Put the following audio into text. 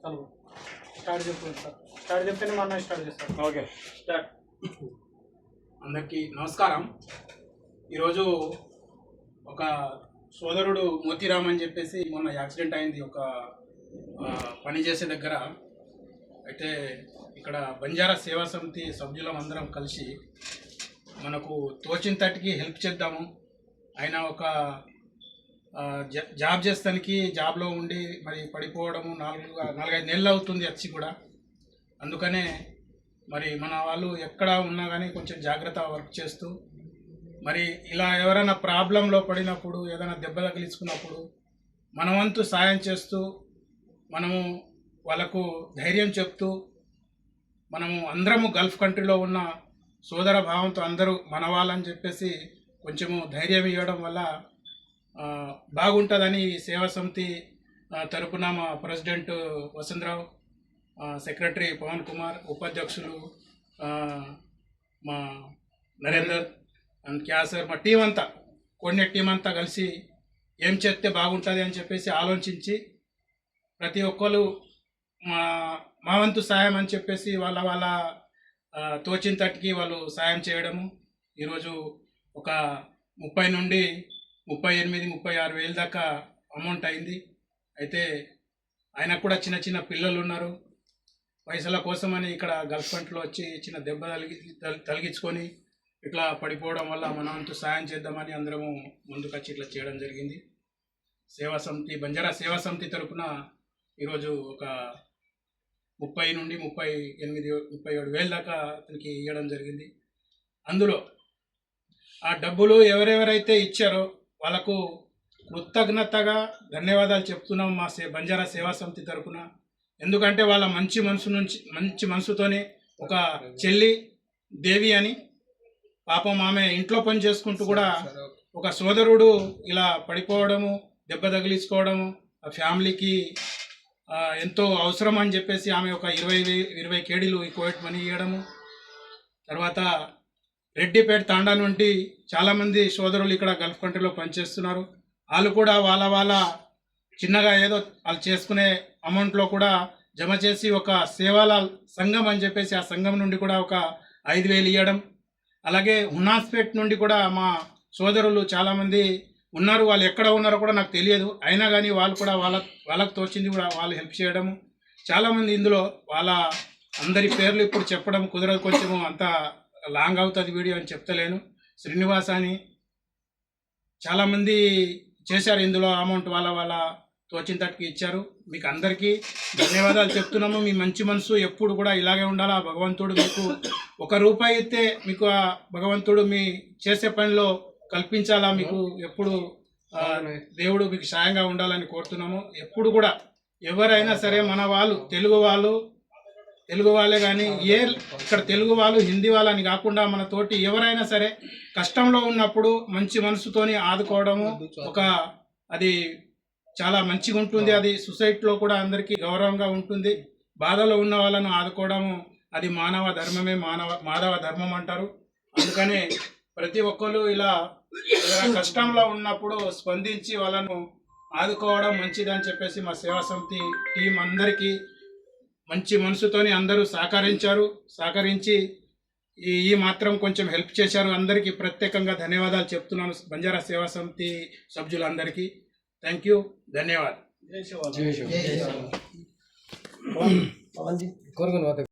Start చెప్తాను sir. Start చెప్తేనే మన స్టార్ట్ చేస్తాం. Okay start. అందరికీ నమస్కారం. ఈరోజు ఒక సోదరుడు మోతీరామ్ అని చెప్పేసి మొన్న యాక్సిడెంట్ అయింది ఒక పని చేసే దగ్గర. అయితే ఇక్కడ బంజారా సేవా సమితి సభ్యులం అందరం కలిసి మనకు తోచిన తట్టుకి హెల్ప్ చేద్దాము. ఆయన ఒక జాబ్ చేస్తానికి జాబ్లో ఉండి మరి పడిపోవడము 4-5 నెలలు అవుతుంది వచ్చి కూడా. అందుకనే మరి మన వాళ్ళు ఎక్కడ ఉన్నా కానీ కొంచెం జాగ్రత్త వర్క్ చేస్తూ మరి ఇలా ఎవరైనా ప్రాబ్లంలో పడినప్పుడు ఏదైనా దెబ్బ తగిలించుకున్నప్పుడు మన వంతు సాయం చేస్తూ మనము వాళ్ళకు ధైర్యం చెప్తూ మనము అందరము గల్ఫ్ కంట్రీలో ఉన్న సోదర భావంతో అందరూ మన వాళ్ళని చెప్పేసి కొంచెము ధైర్యం ఇవ్వడం వల్ల బాగుంటుందని సేవా సమితి తరపున మా ప్రెసిడెంట్ వసంతరావు, సెక్రటరీ పవన్ కుమార్, ఉపాధ్యక్షులు మా నరేందర్ అండ్ క్యాసర్, మా టీం అంతా కోఆర్డినేట్ టీం అంతా కలిసి ఏం చేస్తే బాగుంటుంది అని చెప్పేసి ఆలోచించి ప్రతి ఒక్కరు మా వంతు సాయం అని చెప్పేసి వాళ్ళ తోచిన తట్టుకి వాళ్ళు సాయం చేయడము. ఈరోజు ఒక 30 నుండి 38-36 వేలు దాకా అమౌంట్ అయింది. అయితే ఆయనకు కూడా చిన్న పిల్లలు ఉన్నారు. పైసల కోసమని ఇక్కడ గల్ఫ్ కంట్రీలో వచ్చి చిన్న దెబ్బ తలిగించుకొని ఇట్లా పడిపోవడం వల్ల మన వంతు సాయం చేద్దామని అందరము ముందుకొచ్చి ఇట్లా చేయడం జరిగింది. సేవా సమితి బంజారా సేవా సమితి తరఫున ఈరోజు ఒక 30 నుండి 37 వేలు దాకా అతనికి ఇవ్వడం జరిగింది. అందులో ఆ డబ్బులు ఎవరెవరైతే ఇచ్చారో వాళ్ళకు కృతజ్ఞతగా ధన్యవాదాలు చెప్తున్నాం మా బంజారా సేవా సమితి తరఫున. ఎందుకంటే వాళ్ళ మంచి మనసుతోనే ఒక చెల్లి దేవి అని పాపం ఆమె ఇంట్లో పని చేసుకుంటూ కూడా ఒక సోదరుడు ఇలా పడిపోవడము, దెబ్బ తగిలించుకోవడము ఆ ఫ్యామిలీకి ఎంతో అవసరం అని చెప్పేసి ఆమె ఒక 20 కేడీలు ఈ కోవిడ్ మనీ ఇవ్వడము. తర్వాత రెడ్డిపేట తాండా నుండి చాలామంది సోదరులు ఇక్కడ గల్ఫ్ కంట్రీలో పనిచేస్తున్నారు. వాళ్ళు కూడా వాళ్ళ చిన్నగా ఏదో వాళ్ళు చేసుకునే అమౌంట్లో కూడా జమ చేసి ఒక సేవాల సంఘం అని చెప్పేసి ఆ సంఘం నుండి కూడా ఒక 5,000 ఇవ్వడం. అలాగే హునాస్పేట్ నుండి కూడా మా సోదరులు చాలామంది ఉన్నారు. వాళ్ళు ఎక్కడ ఉన్నారో కూడా నాకు తెలియదు, అయినా కానీ వాళ్ళు కూడా వాళ్ళకు తోచింది కూడా వాళ్ళు హెల్ప్ చేయడము. చాలామంది ఇందులో వాళ్ళ అందరి పేర్లు ఇప్పుడు చెప్పడం కుదరదు, కొంచెము అంత లాంగ్ అవుతుంది వీడియో అని చెప్తలేను. శ్రీనివాస్ అని చాలామంది చేశారు ఇందులో అమౌంట్ వాళ్ళ తోచిన తట్టుకి ఇచ్చారు. మీకు అందరికీ ధన్యవాదాలు చెప్తున్నాము. మీ మంచి మనసు ఎప్పుడు కూడా ఇలాగే ఉండాలా. భగవంతుడు మీకు 1 రూపాయి అయితే మీకు ఆ భగవంతుడు మీ చేసే పనిలో కల్పించాలా. మీకు ఎప్పుడు దేవుడు మీకు సాయంగా ఉండాలని కోరుతున్నాము. ఎప్పుడు కూడా ఎవరైనా సరే మన వాళ్ళు తెలుగు వాళ్ళే కానీ ఇక్కడ తెలుగు వాళ్ళు హిందీ వాళ్ళని కాకుండా మన తోటి ఎవరైనా సరే కష్టంలో ఉన్నప్పుడు మంచి మనసుతోని ఆదుకోవడము అది చాలా మంచిగా ఉంటుంది. అది సొసైటీలో కూడా అందరికీ గౌరవంగా ఉంటుంది. బాధలో ఉన్న వాళ్ళను ఆదుకోవడము అది మానవ ధర్మమే, మాధవ ధర్మం అంటారు. అందుకనే ప్రతి ఒక్కరు ఇలా కష్టంలో ఉన్నప్పుడు స్పందించి వాళ్ళను ఆదుకోవడం మంచిదని చెప్పేసి మా సేవా సమితి టీం అందరికీ మంచి మనసుతోని అందరూ సహకరించి ఈ మాత్రం కొంచెం హెల్ప్ చేశారు. అందరికీ ప్రత్యేకంగా ధన్యవాదాలు చెప్తున్నాను బంజారా సేవా సమితి సభ్యులందరికీ. థ్యాంక్ యూ, ధన్యవాదాలు.